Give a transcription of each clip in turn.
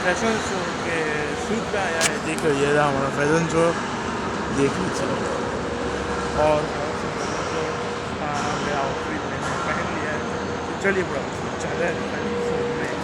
Fashion show के shoot पे आया है। देखो ये रहा हमारा फैशन शो, देख लीजिए। और मेरा आउटफिट मैंने पहन लिया है, तो चलिए ब्रो चले फैशन शो में।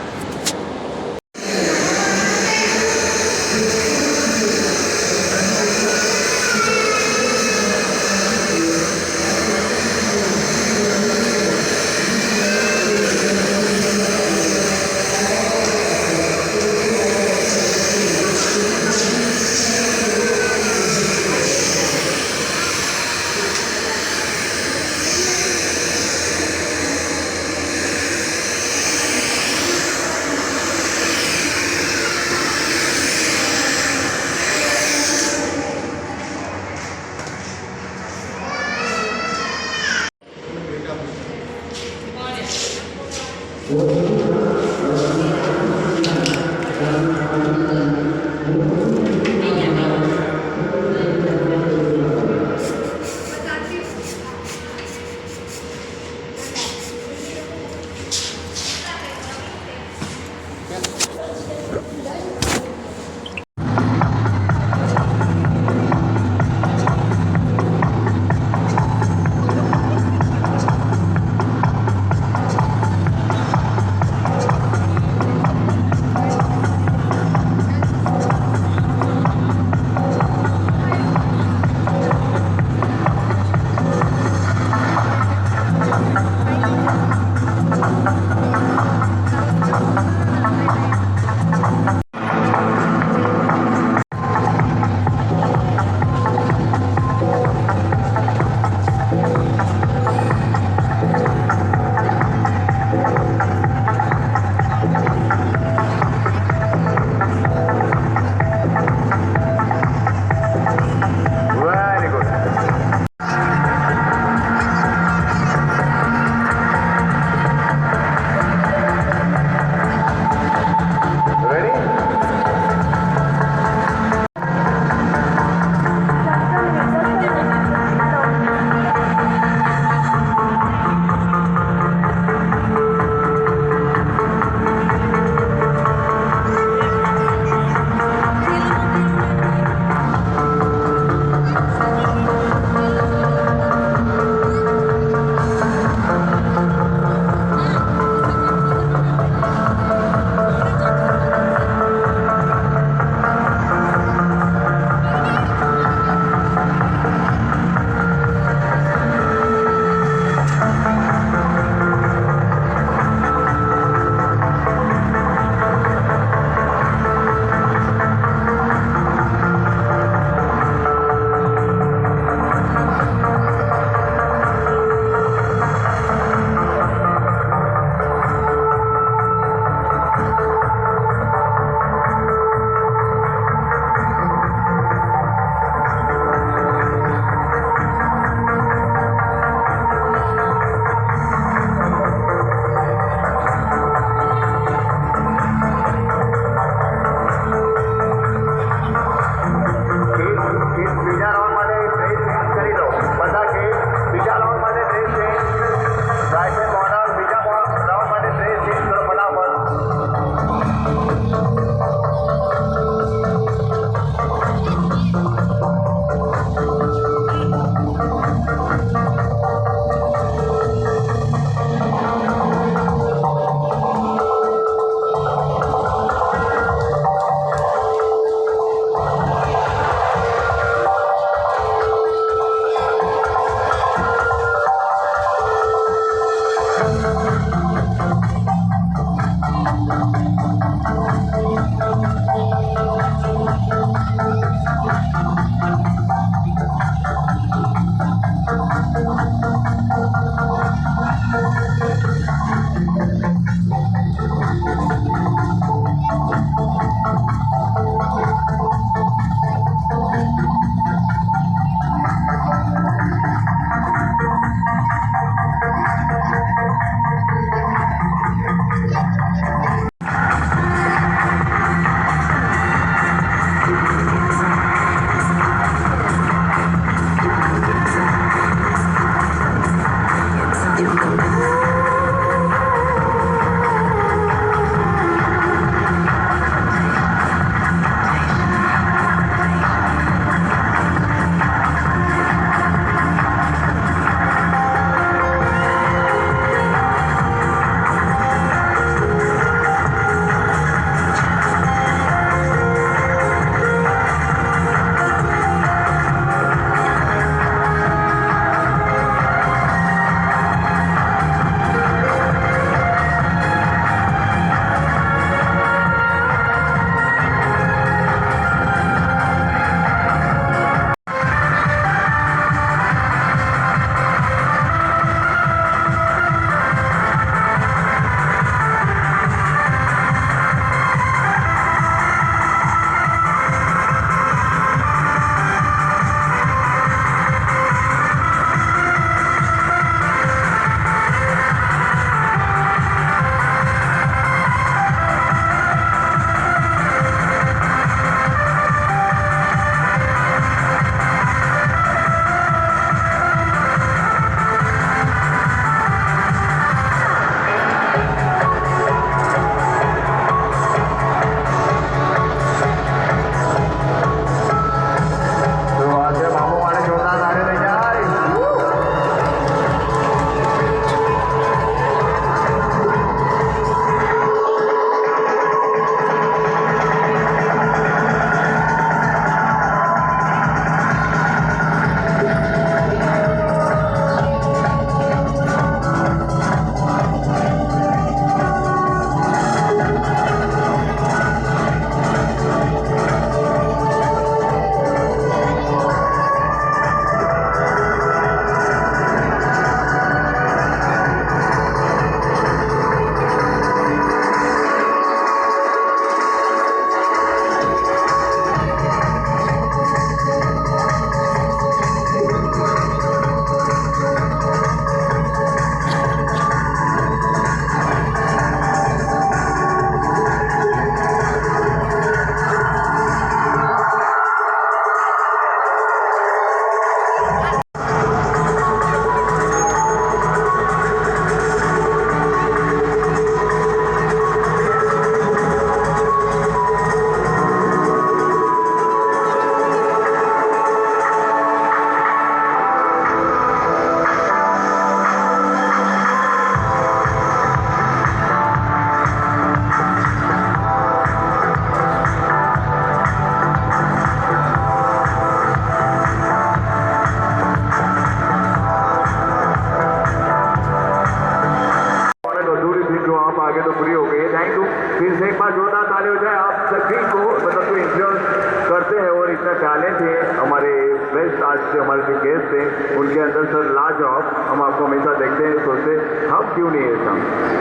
आज से हमारे जो गेस्ट थे उनके अंदर सर लाजवाब, हम आपको हमेशा देखते हैं, सोचते हम क्यों नहीं ऐसा।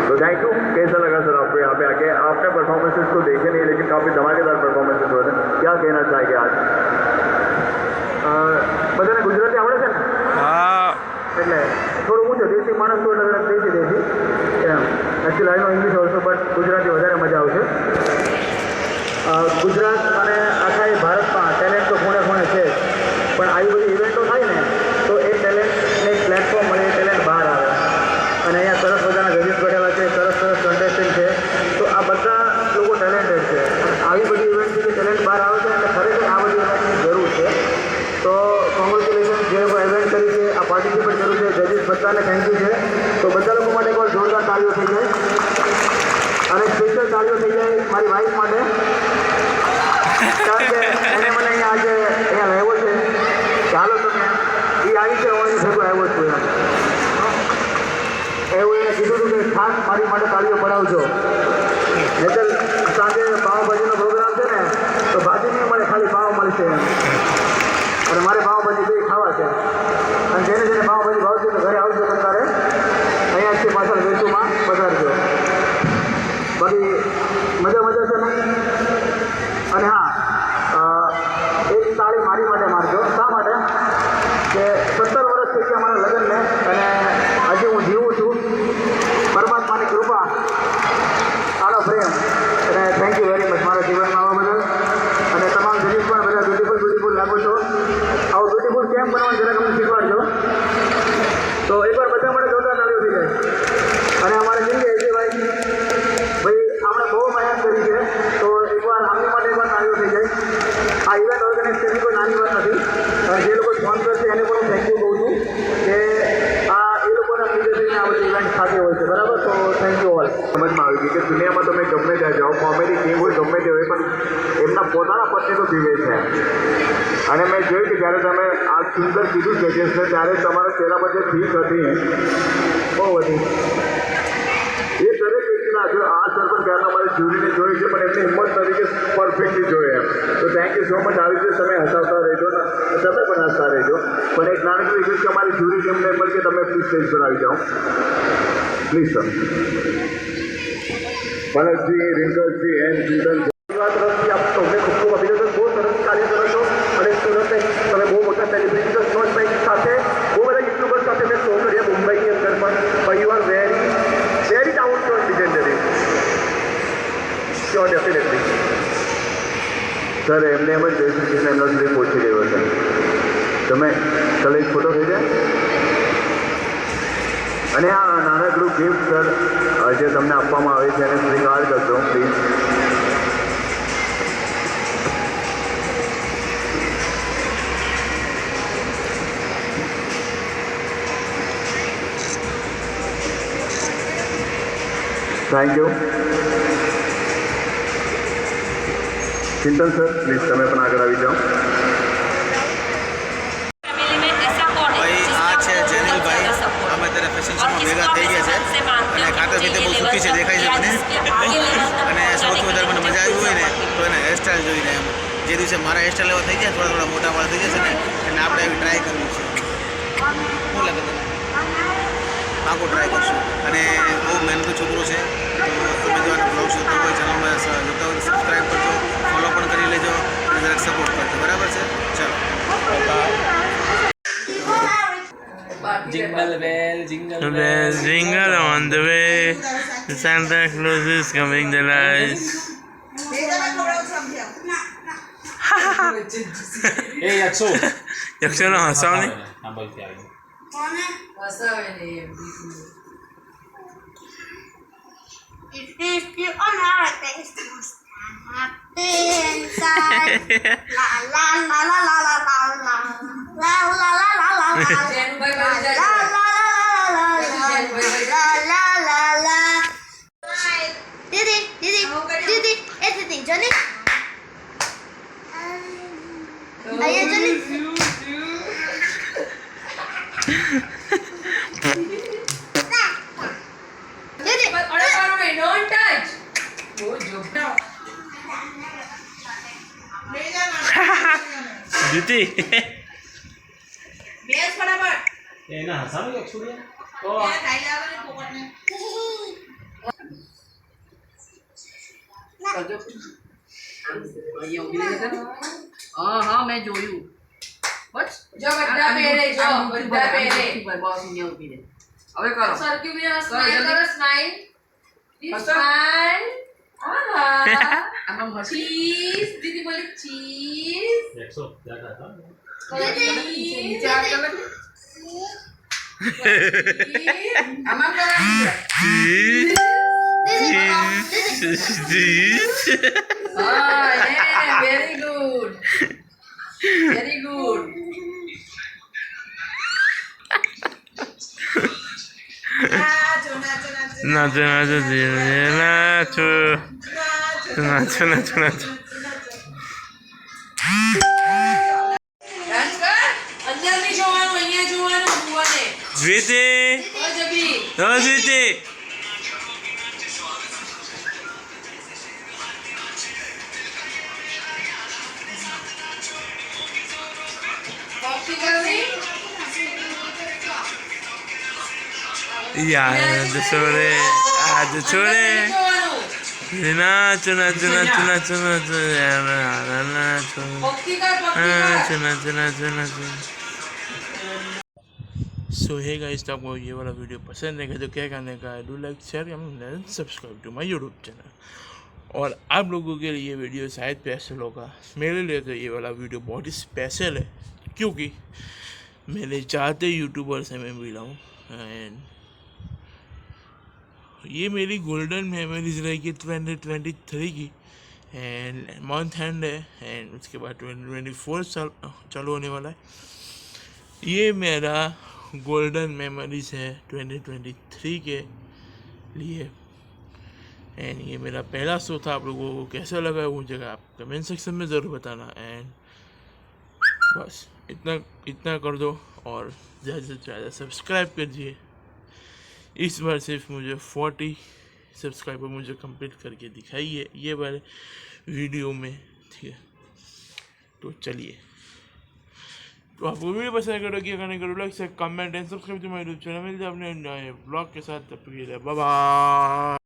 तो थैंक यू। कैसा लगा सर आपको यहाँ पे आके? आपने परफॉर्मेंसेस तो देखे नहीं, लेकिन काफ़ी धमाकेदार परफॉर्मेंसेस हुए थे, क्या कहना चाहेंगे आज? બધાને ગુજરાતી આવડે છે ને? હા. એટલે થોડું ઊંચું દેશી માણસ તો એટલે દેશી એમ. Actually I know English also, but Gujarati વધારે મજા આવશે. ગુજરાત અને આખા એ ભારતમાં ટેલેન્ટ તો ખૂણે ખૂણે છે, પણ આવી બધી ઇવેન્ટો થાય ને તો એ ટેલેન્ટને એક પ્લેટફોર્મ મળે, એ ટેલેન્ટ બહાર આવે. અને અહીંયા સરસ મજાના જજીસ બેઠેલા છે, સરસ સરસ કન્ટેસ્ટન્ટ છે, તો આ બધા લોકો ટેલેન્ટેડ છે. અને આવી બધી ઇવેન્ટથી જે ટેલેન્ટ બહાર આવે છે એટલે ખરેખર આ બધી ઇવેન્ટની જરૂર છે. તો કોંગ્રેચ્યુલેશન જે લોકો ઇવેન્ટ કરી છે, આ પાર્ટિસિપેટ કર્યું છે, જજીસ બધાને થેન્ક યુ છે. તો બધા લોકો માટે કોઈ જોરદાર તાળીઓ થઈ જાય, અને સ્પેશિયલ તાળીઓ થઈ જાય મારી વાઈફ માટે, કારણ કે એને મને અહીંયા આજે અહીંયા લાવ્યો છે. ચાલો તમે એ આવી છે, હું એની ભેગો આવ્યો છું એમ. એવું એને કીધું હતું કે ખાસ મારી માટે તાળીઓ પડાવજો. નહીંતર સાંજે પાવભાજીનો પ્રોગ્રામ છે ને તો ભાજી નહીં મળે, ખાલી પાવ મળશે એમ. અને મારે પાવભાજી બે ખાવા છે, અને જેને જેને પાવભાજી ભાવશે તો ઘરે આવજો તમારે, અહીંયા જ છે પાછળ વેચુમાં પધારજો. બાકી મજા મજા છે ને. અને હા, એક તાળી મારી માટે મારજો. શા માટે? કે 17 વર્ષ થઈ ગયા મારા લગ્નને, અને હજી હું જીવું છું. પરમાત્માની કૃપા, આનો પ્રેમ, અને થેન્ક યુ વેરી મચ મારા જીવનમાં આવવા બદલ. અને તમામ જજીસ પણ બધા બ્યુટીફુલ લાગો છો. આવું બ્યુટીફુલ કેમ બનાવવાનું જરાક અમને શીખવાડજો. તો એકવાર બધા માટે જોરદાર તાળીઓ થઈ જાય. અને અમારે જિંદગી અજયભાઈ ભાઈ આપણે બહુ મહેનત કરી છે, તો એકવાર આમની માટે પણ તાળીઓ થઈ જાય. આ ઇવેન્ટ ઓર્ગેનાઇઝ કરવી કોઈ નાની વાત નથી, અને જે લોકો સ્પોન્સર છે એને પણ હું થેન્ક યુ કહું છું કે આ એ લોકોના લીધે થઈને આ બધી ઇવેન્ટ થતી હોય છે, બરાબર. તો થેન્ક યુ ઓલ. સમજમાં આવી ગઈ કે દુનિયામાં તમે ગમે ત્યાં જાઓ, કોમેડી કિંગ હોય ગમે તે હોય, પણ એમના પોતાના પત્ની તો જીવે છે. અને મેં જોયું કે જ્યારે તમે આ સુંદર કીધું જજેસને, ત્યારે તમારા ચહેરા પર જે ફીક હતી બહુ હતી. એ દરેક વ્યક્તિના જો આ સર પણ ક્યારના મારી જ્યુરીને જોઈ છે, પણ એમની હિંમત તરીકે પરફેક્ટલી જોઈએ એમ. તો થેન્ક યુ સો મચ. આવી રીતે તમે હસાવતા રહેજો ને, તમે પણ હસતા રહેજો. પણ એક નાનકડી રિક્વેસ્ટ કે અમારી જ્યુરી જેમને પણ કે તમે પ્લીઝ સ્ટેજ પર આવી જાઓ, પ્લીઝ સર. ભરતજી, રિંકલજી એન્ડ ચિંતન તરફથી આપ સૌને ખૂબ ખૂબ અભિનંદન. બહુ સરસ કાર્ય કરો છો, અને સુરતને તમે બહુ મોટા સેલિબ્રિટી સ્નોટ સાથે બહુ બધા યુટ્યુબર્સ સાથે મેં શો કર્યા મુંબઈની અંદર પણ you are very very down to earth legendary. Sure, definitely sir. એમને એમ જ જય શ્રી કૃષ્ણ એમના સુધી પહોંચી ગયો છે. તમે ચાલો એક ફોટો થઈ જાય. અને આ નાનકડું ગિફ્ટ સર જે તમને આપવામાં આવે છે એને સ્વીકાર કરજો please. Thank you. Chintan sir please તમે પણ આગળ આવી જાઓ. ભેગા થઈ ગયા છે, અને ખાતર પીતે બહુ સુખી છે, દેખાય છે મને. અને સૌથી વધારે મને મજા આવી હોય ને તો એને હેરસ્ટાઈલ જોઈને, એમ જે દિવસે મારા હેરસ્ટાઈલ એવા થઈ ગયા, થોડા થોડા મોટા વાળા થઈ જશે ને, અને આપણે એવી ટ્રાય કરવી છે. શું લાગે તમને? પાકો ટ્રાય કરશું. અને બહુ મહેનતુ છોકરો છે, તો તમે જો આને બ્લોગ્સ જોતા હોય, ચેનલમાં જોતા હોય સબસ્ક્રાઈબ કરજો, ફોલો પણ કરી લેજો, અને જરાક સપોર્ટ કરજો, બરાબર છે? ચાલો. Jingle bell, jingle Bells jingle on the way, Santa Claus is coming the lights. Hey, Yakso. Yakso no હસાવની. ના બોલતી આવી. કોને હસાવે ને એમ. It is the honor Christmas. Happy inside. La la la la la la la la. La la la la la la. જેનભાઈ La બોલી la જાય. la la la la la la. Didi, Didi, Didi, it's the thing, Johnny. Ayo Johnny. Didi. અરે મારું ભાઈ don't touch. બહુ joke. Beauty. બેસ ફટાફટ એના હસાનું એક છોડ્યા તો ત્યાં ખાઈ લેવાનો પોપટને કરજો અહીંયા ઉભી રહી જશે હા મેં જોયું બસ જો બધા પહેરે જો બધા પહેરે બસ અહીંયા ઉભી રહે હવે કરો સરખી ઉભી રહો કરો, સ્માઈલ જલ્દી. કરો સ્માઈલ હસો. સ્માઈલ આહા આમાં હસી ચીઝ દીદી બોલી ચીઝ 100 જાતા હતા નીચે હાથ કર લે. આમાં કરો હા વેરી ગુડ વેરી ગુડ નાચો નાચો નાચો નાચો નાચો નાચો નાચો ડાન્સ કર અંદર નહીં જોવાનું અહીંયા જોવાનું ભુવાને જીતે ઓ જબી જીતે કોફી કરવી યાદ છોડે આજ છોડે જોવાનું નાચો નાચો નાચો નાચો નાચો નાચો ભક્તિ કર नाचो नाचो नाचो नाचो सो हे गाइस, तो आपको ये वाला वीडियो पसंद है तो क्या करने का है, do like share and subscribe to my YouTube channel. और आप लोगों के लिए ये वीडियो शायद स्पेशल होगा, मेरे लिए तो ये वाला वीडियो बहुत ही स्पेशल है क्योंकि मेरे चाहते यूट्यूबर से मैं मिला हूँ एंड ये मेरी गोल्डन मेमोरीज रहेगी 2023 की एंड मंथ एंड है एंड उसके बाद 2024 साल चालू होने वाला है। ये मेरा गोल्डन मेमोरीज है 2023 के लिए एंड ये मेरा पहला शो था। आप लोगों को कैसा लगा मुझे आप कमेंट सेक्शन में ज़रूर बताना एंड बस इतना कर दो और ज़्यादा से ज़्यादा सब्सक्राइब कीजिए। इस बार सिर्फ मुझे 40 सब्सक्राइबर मुझे कंप्लीट करके दिखाइए ये वाले वीडियो में, ठीक है। तो चलिए, तो आपको वीडियो पसंद करो क्या करने करो, लाइक से comment and subscribe to my YouTube channel. मिलते हैं अपने नए ब्लॉग के साथ, तब तक के लिए बाय बाय।